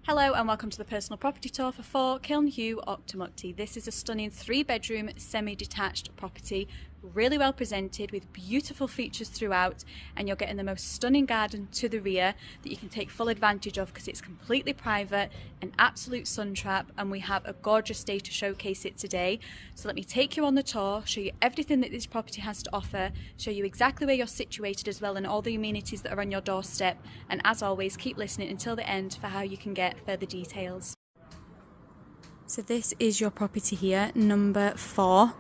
Hello and welcome to the personal property tour for 4 Kilnheugh, Auchtermuchty. This is a stunning 3-bedroom semi-detached property, really well presented with beautiful features throughout, and you're getting the most stunning garden to the rear that you can take full advantage of because it's completely private, an absolute sun trap, and we have a gorgeous day to showcase it today. So let me take you on the tour, show you everything that this property has to offer, show you exactly where you're situated as well and all the amenities that are on your doorstep, and as always keep listening until the end for how you can get further details. So this is your property here, number 4.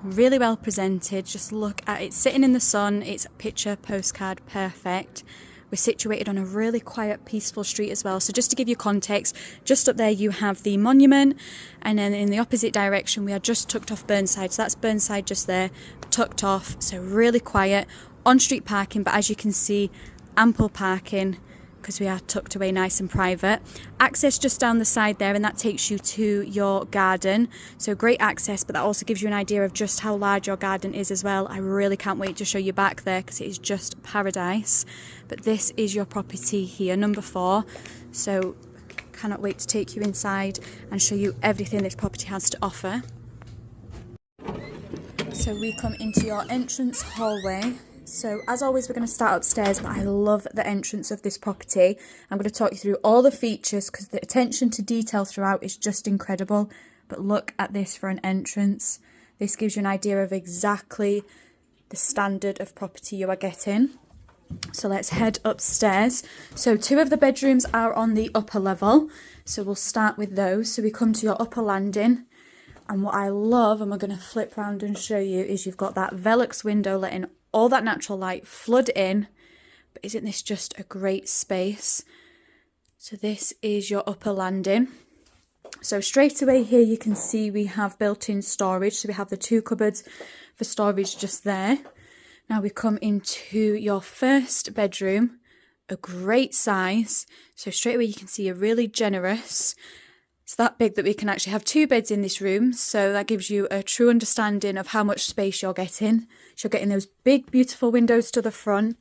Really well presented. Just look at it sitting in the sun. It's picture postcard perfect. We're situated on a really quiet, peaceful street as well. So just to give you context, just up there you have the monument, and then in the opposite direction we are just tucked off Burnside. So that's Burnside just there, tucked off. So really quiet, on-street parking, but as you can see, ample parking because we are tucked away nice and private. Access just down the side there, and that takes you to your garden. So great access, but that also gives you an idea of just how large your garden is as well. I really can't wait to show you back there because it is just paradise. But this is your property here, number 4. So cannot wait to take you inside and show you everything this property has to offer. So we come into your entrance hallway. So as always, we're going to start upstairs, but I love the entrance of this property. I'm going to talk you through all the features because the attention to detail throughout is just incredible. But look at this for an entrance. This gives you an idea of exactly the standard of property you are getting. So let's head upstairs. So 2 of the bedrooms are on the upper level. So we'll start with those. So we come to your upper landing. And what I love, and we're going to flip around and show you, is you've got that Velux window letting all that natural light flood in. But isn't this just a great space? So this is your upper landing. So straight away here you can see we have built-in storage. So we have the 2 cupboards for storage just there. Now we come into your first bedroom, a great size. So straight away you can see a really generous. It's that big that we can actually have 2 beds in this room, so that gives you a true understanding of how much space you're getting. So you're getting those big beautiful windows to the front,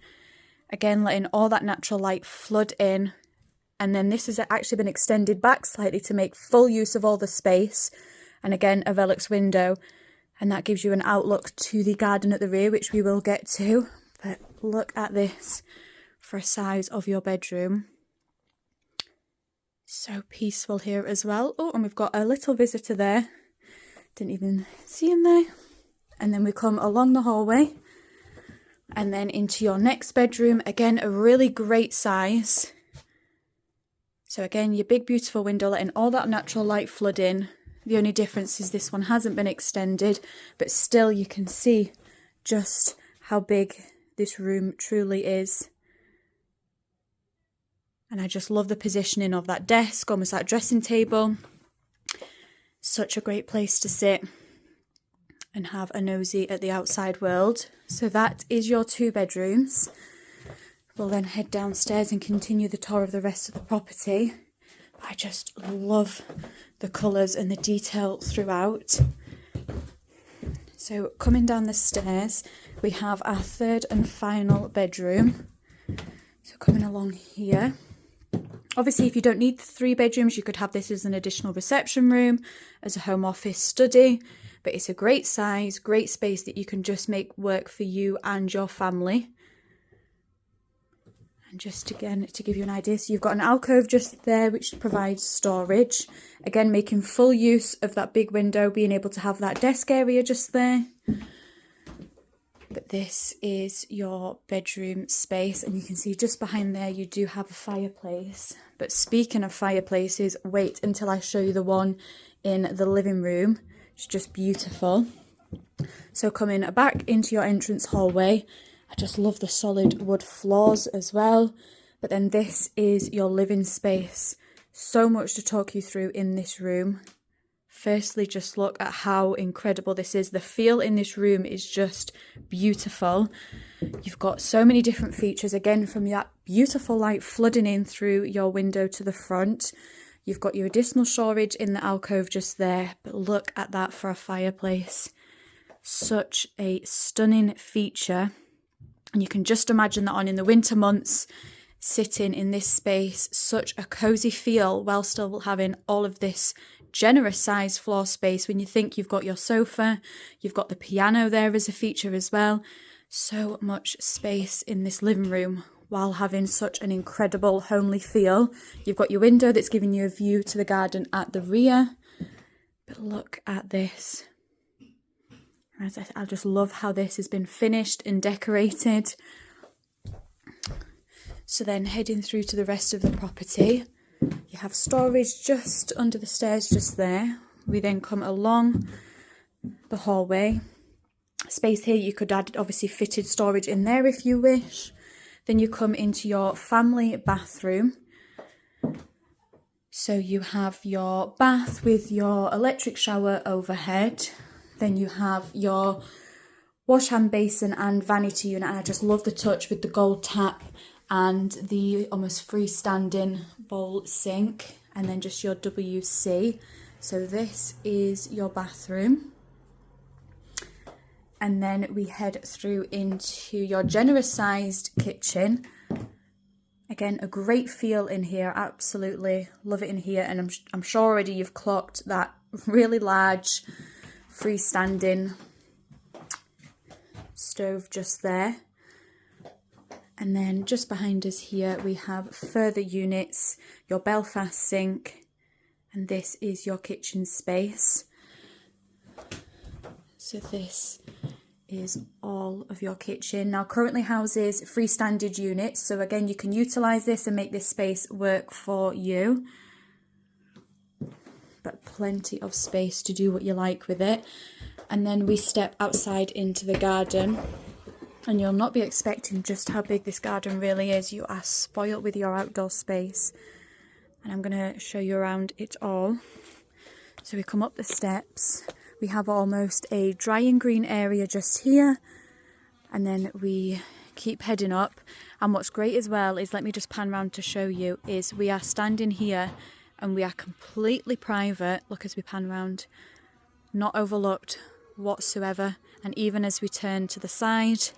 again letting all that natural light flood in, and then this has actually been extended back slightly to make full use of all the space, and again a Velux window, and that gives you an outlook to the garden at the rear, which we will get to. But look at this for a size of your bedroom. So peaceful here as well. Oh, and we've got a little visitor there. Didn't even see him there. And then we come along the hallway and then into your next bedroom. Again, a really great size. So again, your big beautiful window letting all that natural light flood in. The only difference is this one hasn't been extended, but still you can see just how big this room truly is. And I just love the positioning of that desk, almost like dressing table. Such a great place to sit and have a nosy at the outside world. So that is your 2 bedrooms. We'll then head downstairs and continue the tour of the rest of the property. I just love the colours and the detail throughout. So coming down the stairs, we have our 3rd and final bedroom. So coming along here. Obviously, if you don't need the 3 bedrooms, you could have this as an additional reception room, as a home office study, but it's a great size, great space that you can just make work for you and your family. And just again, to give you an idea, so you've got an alcove just there, which provides storage. Again, making full use of that big window, being able to have that desk area just there. But this is your bedroom space, and you can see just behind there you do have a fireplace. But speaking of fireplaces, wait until I show you the one in the living room. It's just beautiful. So coming back into your entrance hallway, I just love the solid wood floors as well. But then this is your living space. So much to talk you through in this room. Firstly, just look at how incredible this is. The feel in this room is just beautiful. You've got so many different features, again, from that beautiful light flooding in through your window to the front. You've got your additional storage in the alcove just there, but look at that for a fireplace. Such a stunning feature. And you can just imagine that on in the winter months, sitting in this space, such a cozy feel while still having all of this generous size floor space. When you think you've got your sofa, you've got the piano there as a feature as well. So much space in this living room while having such an incredible homely feel. You've got your window that's giving you a view to the garden at the rear. But look at this. I just love how this has been finished and decorated. So then heading through to the rest of the property, you have storage just under the stairs just there. We then come along the hallway. Space here, you could add obviously fitted storage in there if you wish. Then you come into your family bathroom. So you have your bath with your electric shower overhead. Then you have your wash hand basin and vanity unit, and I just love the touch with the gold tap and the almost freestanding bowl sink, and then just your WC. So this is your bathroom. And then we head through into your generous sized kitchen. Again, a great feel in here, absolutely love it in here, and I'm sure already you've clocked that really large freestanding stove just there. And then just behind us here we have further units, your Belfast sink, and this is your kitchen space. So this is all of your kitchen. Now currently houses freestanding units, so again you can utilise this and make this space work for you. But plenty of space to do what you like with it. And then we step outside into the garden, and you'll not be expecting just how big this garden really is. You are spoilt with your outdoor space, and I'm going to show you around it all. So we come up the steps, we have almost a drying green area just here, and then we keep heading up. And what's great as well is, let me just pan round to show you, is we are standing here and we are completely private. Look as we pan round, not overlooked whatsoever. And even as we turn to the side,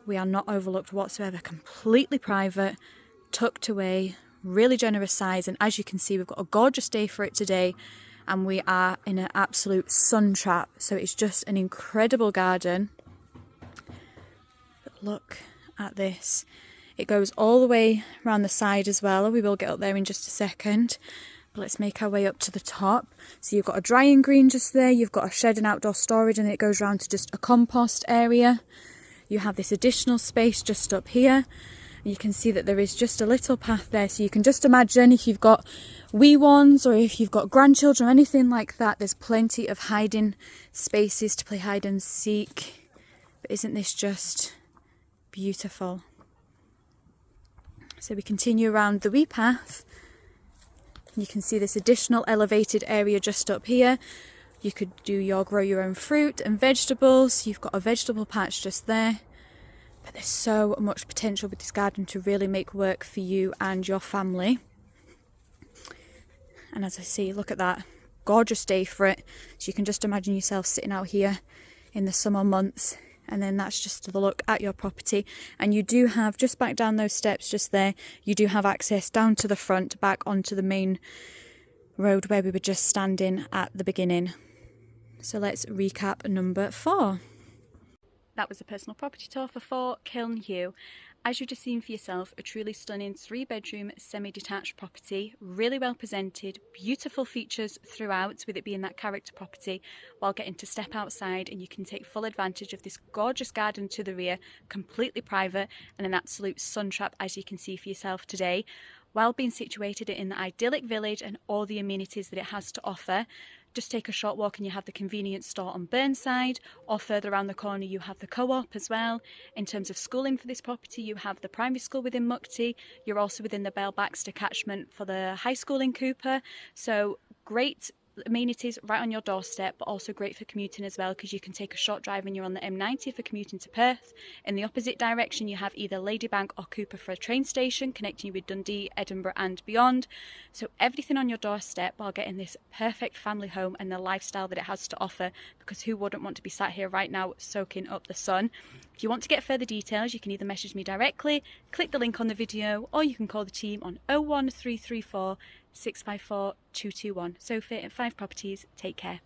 we are not overlooked whatsoever, completely private, tucked away, really generous size. And as you can see, we've got a gorgeous day for it today, and we are in an absolute sun trap, so it's just an incredible garden. But look at this. It goes all the way around the side as well. We will get up there in just a second, but let's make our way up to the top. So you've got a drying green just there, you've got a shed and outdoor storage, and it goes round to just a compost area. You have this additional space just up here. You can see that there is just a little path there, so you can just imagine if you've got wee ones or if you've got grandchildren or anything like that, there's plenty of hiding spaces to play hide and seek. But isn't this just beautiful? So we continue around the wee path. You can see this additional elevated area just up here. You could grow your own fruit and vegetables. You've got a vegetable patch just there. But there's so much potential with this garden to really make work for you and your family. And as I see, look at that, gorgeous day for it. So you can just imagine yourself sitting out here in the summer months. And then that's just the look at your property. And you do have, just back down those steps just there, you do have access down to the front, back onto the main road where we were just standing at the beginning. So let's recap number 4. That was a personal property tour for 4 Kilnheugh. As you've just seen for yourself, a truly stunning 3-bedroom semi-detached property, really well presented, beautiful features throughout, with it being that character property, while getting to step outside and you can take full advantage of this gorgeous garden to the rear, completely private and an absolute sun trap, as you can see for yourself today, while being situated in the idyllic village and all the amenities that it has to offer. Just take a short walk and you have the convenience store on Burnside, or further around the corner you have the co-op as well. In terms of schooling for this property, you have the primary school within Muchty. You're also within the Bell Baxter catchment for the high school in Cooper. So great amenities right on your doorstep, but also great for commuting as well, because you can take a short drive and you're on the M90 for commuting to Perth. In the opposite direction, you have either Ladybank or Cooper for a train station connecting you with Dundee, Edinburgh and beyond. So everything on your doorstep while getting this perfect family home and the lifestyle that it has to offer, because who wouldn't want to be sat here right now soaking up the sun? If you want to get further details, you can either message me directly, click the link on the video, or you can call the team on 01334 654 221. Sophie at 5 Properties. Take care.